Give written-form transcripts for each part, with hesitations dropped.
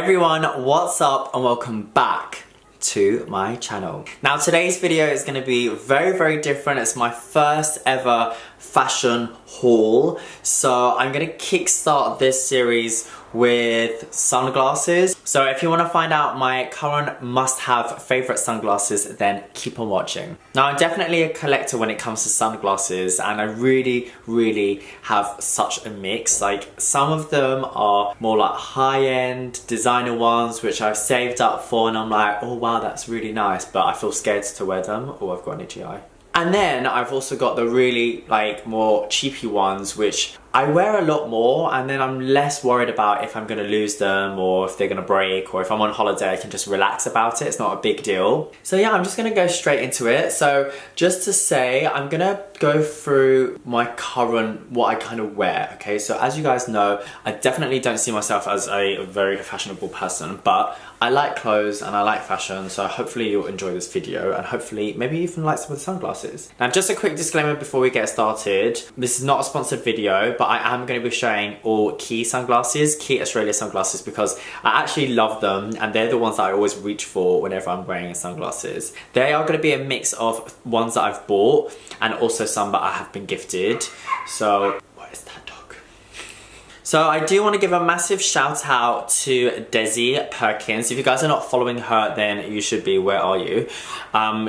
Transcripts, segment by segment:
everyone, what's up and welcome back to my channel. Now today's video is going to be very different. It's my first ever fashion haul, so I'm going to kickstart this series with sunglasses. So if you want to find out my current must-have favorite sunglasses, then keep on watching. Now I'm definitely a collector when it comes to sunglasses, and I really have such a mix. Like, some of them are more like high-end designer ones which I've saved up for, and I'm like, oh wow, that's really nice, but I feel scared to wear them. Oh, I've got an itchy eye. And then I've also got the really like more cheapy ones which I wear a lot more, and then I'm less worried about if I'm gonna lose them or if they're gonna break, or if I'm on holiday I can just relax about it. It's not a big deal. So yeah, I'm just gonna go straight into it. So just to say, I'm gonna go through my current, what I kind of wear, okay? So as you guys know, I definitely don't see myself as a very fashionable person, but I like clothes and I like fashion, so hopefully you'll enjoy this video, and hopefully maybe even like some of the sunglasses. Now just a quick disclaimer before we get started, this is not a sponsored video, but I am going to be showing all Quay sunglasses, Quay Australia sunglasses, because I actually love them and they're the ones that I always reach for whenever I'm wearing sunglasses. They are going to be a mix of ones that I've bought and also some that I have been gifted. So, what is that dog? So I do want to give a massive shout out to Desi Perkins. If you guys are not following her, then you should be. Where are you?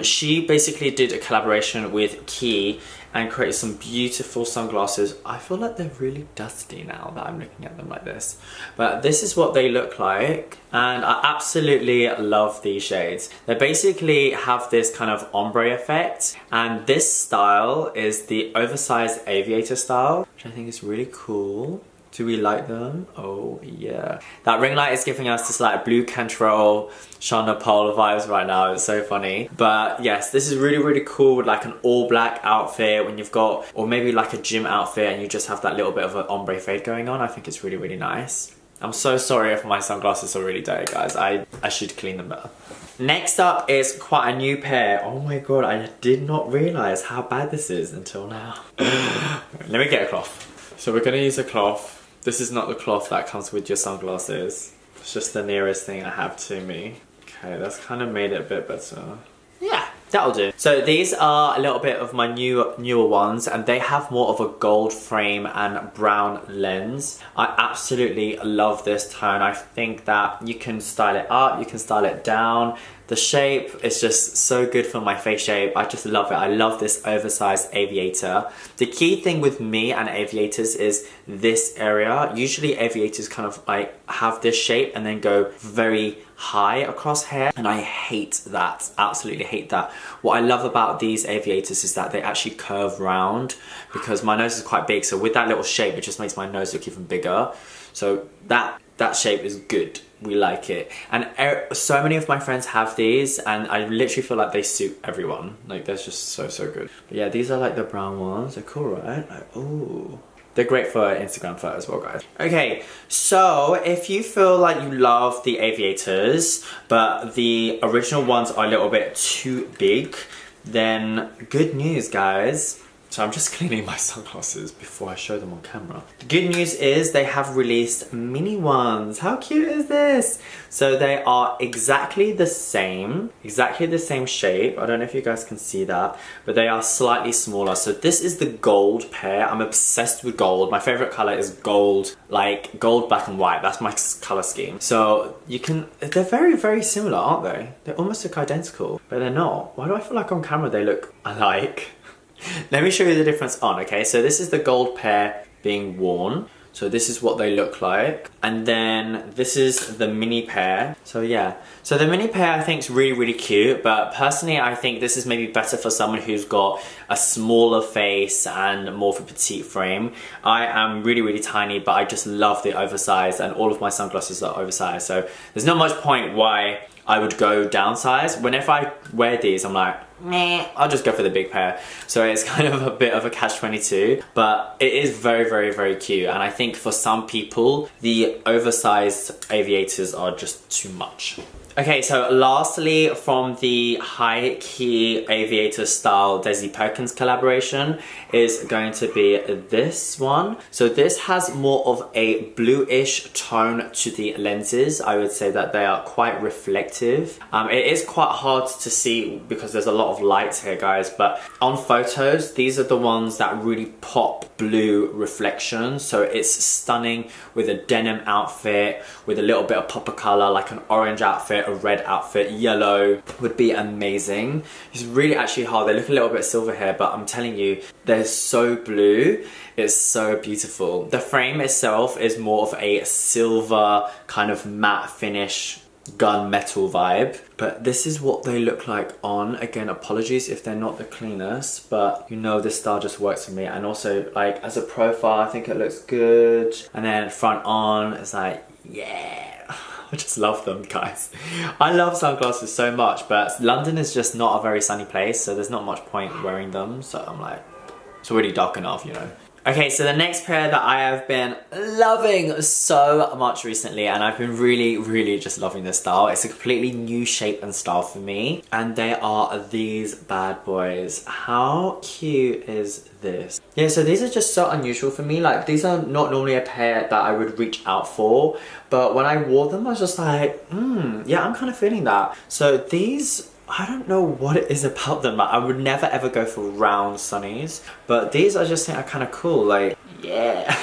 She basically did a collaboration with Quay and created some beautiful sunglasses. I feel like they're really dusty now that I'm looking at them like this. But this is what they look like, and I absolutely love these shades. They basically have this kind of ombre effect, and this style is the oversized aviator style, which I think is really cool. Do we like them? Oh yeah. That ring light is giving us this like blue Cantrell, Shana Paul vibes right now. It's so funny. But yes, this is really cool with like an all black outfit when you've got, or maybe like a gym outfit and you just have that little bit of an ombre fade going on. I think it's really nice. I'm so sorry if my sunglasses are really dirty, guys. I should clean them better. Next up is quite a new pair. Oh my god, I did not realise how bad this is until now. Let me get a cloth. So we're gonna use a cloth. This is not the cloth that comes with your sunglasses. It's just the nearest thing I have to me. Okay, that's kind of made it a bit better. Yeah, that'll do. So these are a little bit of my newer ones, and they have more of a gold frame and brown lens. I absolutely love this tone. I think that you can style it up, you can style it down. The shape is just so good for my face shape. I just love it. I love this oversized aviator. The key thing with me and aviators is this area. Usually aviators kind of like have this shape and then go very high across hair, and I hate that. Absolutely hate that. What I love about these aviators is that they actually curve round, because my nose is quite big, so with that little shape it just makes my nose look even bigger. So that shape is good. We like it. And so many of my friends have these, and I literally feel like they suit everyone. Like, they're just so good. But yeah, these are like the brown ones. They're cool, right? Like, ooh. They're great for Instagram photos as well, guys. Okay, so if you feel like you love the aviators, but the original ones are a little bit too big, then good news, guys. So I'm just cleaning my sunglasses before I show them on camera. The good news is they have released mini ones. How cute is this? So they are exactly the same shape. I don't know if you guys can see that, but they are slightly smaller. So this is the gold pair. I'm obsessed with gold. My favorite color is gold, like gold, black and white. That's my color scheme. So you can, they're very similar, aren't they? They almost look identical, but they're not. Why do I feel like on camera they look alike? Let me show you the difference on, okay? So this is the gold pair being worn. So this is what they look like. And then this is the mini pair. So yeah. So the mini pair I think is really cute, but personally I think this is maybe better for someone who's got a smaller face and more of a petite frame. I am really tiny, but I just love the oversized, and all of my sunglasses are oversized. So there's not much point why I would go downsize. Whenever I wear these, I'm like, meh, I'll just go for the big pair. So it's kind of a bit of a catch-22, but it is very cute. And I think for some people, the oversized aviators are just too much. Okay, so lastly from the High Key Aviator style Desi Perkins collaboration is going to be this one. So this has more of a bluish tone to the lenses. I would say that they are quite reflective. It is quite hard to see because there's a lot of lights here, guys, but on photos, these are the ones that really pop blue reflection. So it's stunning with a denim outfit, with a little bit of pop of color, like an orange outfit, a red outfit, yellow would be amazing. It's really actually hard. They look a little bit silver here, but I'm telling you, they're so blue. It's so beautiful. The frame itself is more of a silver kind of matte finish, gunmetal vibe, but this is what they look like on. Again, apologies if they're not the cleanest, but you know, this style just works for me. And also, like, as a profile, I think it looks good. And then front on, it's like, yeah. I just love them, guys. I love sunglasses so much, but London is just not a very sunny place, so there's not much point wearing them. So I'm like, it's already dark enough, you know. Okay, so the next pair that I have been loving so much recently, and I've been really just loving this style. It's a completely new shape and style for me, and they are these bad boys. How cute is this? Yeah, so these are just so unusual for me. Like, these are not normally a pair that I would reach out for, but when I wore them, I was just like, yeah, I'm kind of feeling that. So these, I don't know what it is about them. Like, I would never ever go for round sunnies, but these I just think are kind of cool. Like, yeah.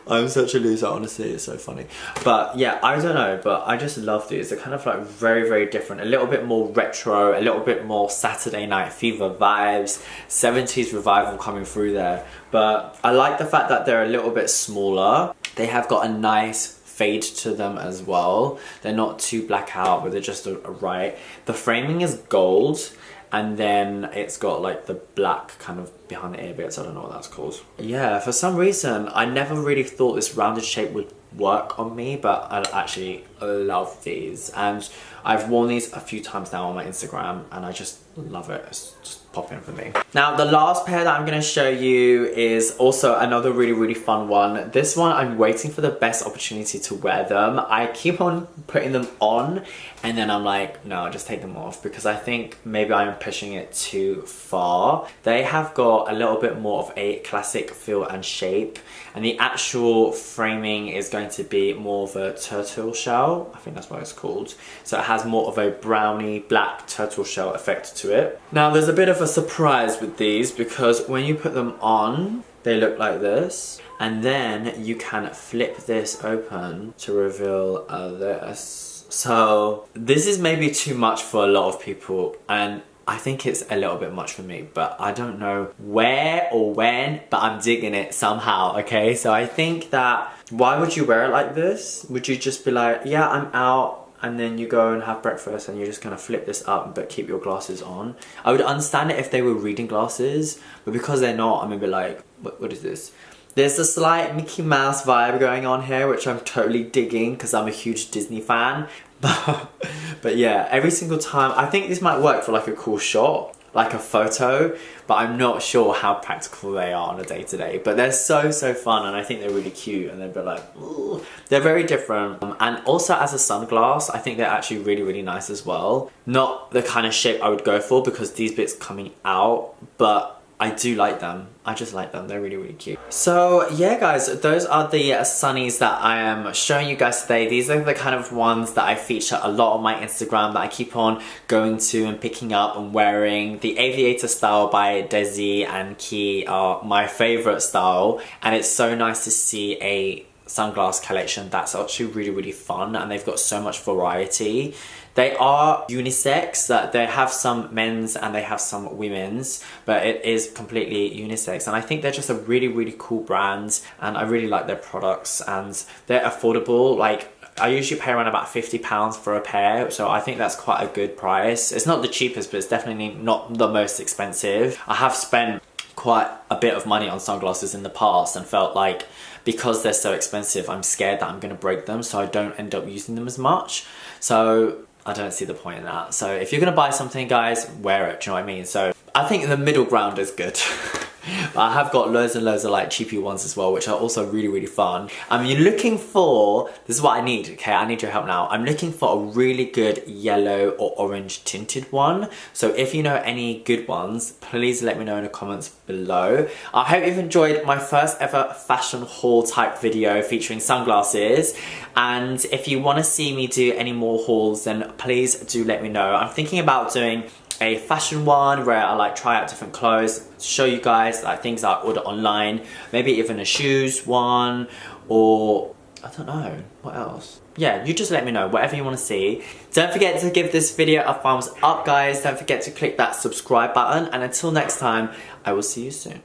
I'm such a loser, honestly, it's so funny. But yeah, I don't know, but I just love these. They're kind of like very different, a little bit more retro, a little bit more Saturday Night Fever vibes, 70s revival coming through there. But I like the fact that they're a little bit smaller. They have got a nice fade to them as well. They're not too black out, but they're just right. The framing is gold, and then it's got like the black kind of behind the ear bits. I don't know what that's called. Yeah, for some reason, I never really thought this rounded shape would work on me, but I actually love these. And I've worn these a few times now on my Instagram, and I just love it. It's just popping for me. Now, the last pair that I'm going to show you is also another really fun one. This one, I'm waiting for the best opportunity to wear them. I keep on putting them on, and then I'm like, no, just take them off, because I think maybe I'm pushing it too far. They have got a little bit more of a classic feel and shape, and the actual framing is going to be more of a turtle shell. I think that's what it's called. So it has more of a browny black turtle shell effect to it. Now, there's a bit of a surprise with these, because when you put them on, they look like this, and then you can flip this open to reveal this. So this is maybe too much for a lot of people, and I think it's a little bit much for me, but I don't know where or when, but I'm digging it somehow, okay? So I think that, why would you wear it like this? Would you just be like, yeah, I'm out, and then you go and have breakfast and you're just gonna flip this up but keep your glasses on? I would understand it if they were reading glasses, but because they're not, I'm gonna be like, what is this? There's a slight Mickey Mouse vibe going on here, which I'm totally digging because I'm a huge Disney fan. But yeah, every single time, I think this might work for like a cool shot, like a photo, but I'm not sure how practical they are on a day-to-day. But they're so fun, and I think they're really cute, and they're like, ooh. They're very different. And also as a sunglass, I think they're actually really nice as well. Not the kind of shape I would go for because these bits coming out, but I do like them. I just like them. They're really cute. So yeah, guys, those are the sunnies that I am showing you guys today. These are the kind of ones that I feature a lot on my Instagram, that I keep on going to and picking up and wearing. The Aviator style by Desi and Quay are my favorite style, and it's so nice to see a sunglass collection that's actually really fun, and they've got so much variety. They are unisex, that they have some men's and they have some women's, but it is completely unisex. And I think they're just a really cool brand, and I really like their products, and they're affordable. Like, I usually pay around about £50 for a pair, so I think that's quite a good price. It's not the cheapest, but it's definitely not the most expensive. I have spent quite a bit of money on sunglasses in the past and felt like, because they're so expensive, I'm scared that I'm gonna break them, so I don't end up using them as much. So I don't see the point in that. So if you're gonna buy something, guys, wear it, do you know what I mean? So I think the middle ground is good. But I have got loads and loads of like cheapy ones as well, which are also really, really fun. You're looking for, this is what I need, okay? I need your help now. I'm looking for a really good yellow or orange tinted one. So if you know any good ones, please let me know in the comments below. I hope you've enjoyed my first ever fashion haul type video featuring sunglasses. And if you want to see me do any more hauls, then please do let me know. I'm thinking about doing a fashion one where I like try out different clothes, show you guys like things I order online, maybe even a shoes one, or I don't know, what else? Yeah, you just let me know, whatever you want to see. Don't forget to give this video a thumbs up, guys. Don't forget to click that subscribe button, and until next time, I will see you soon.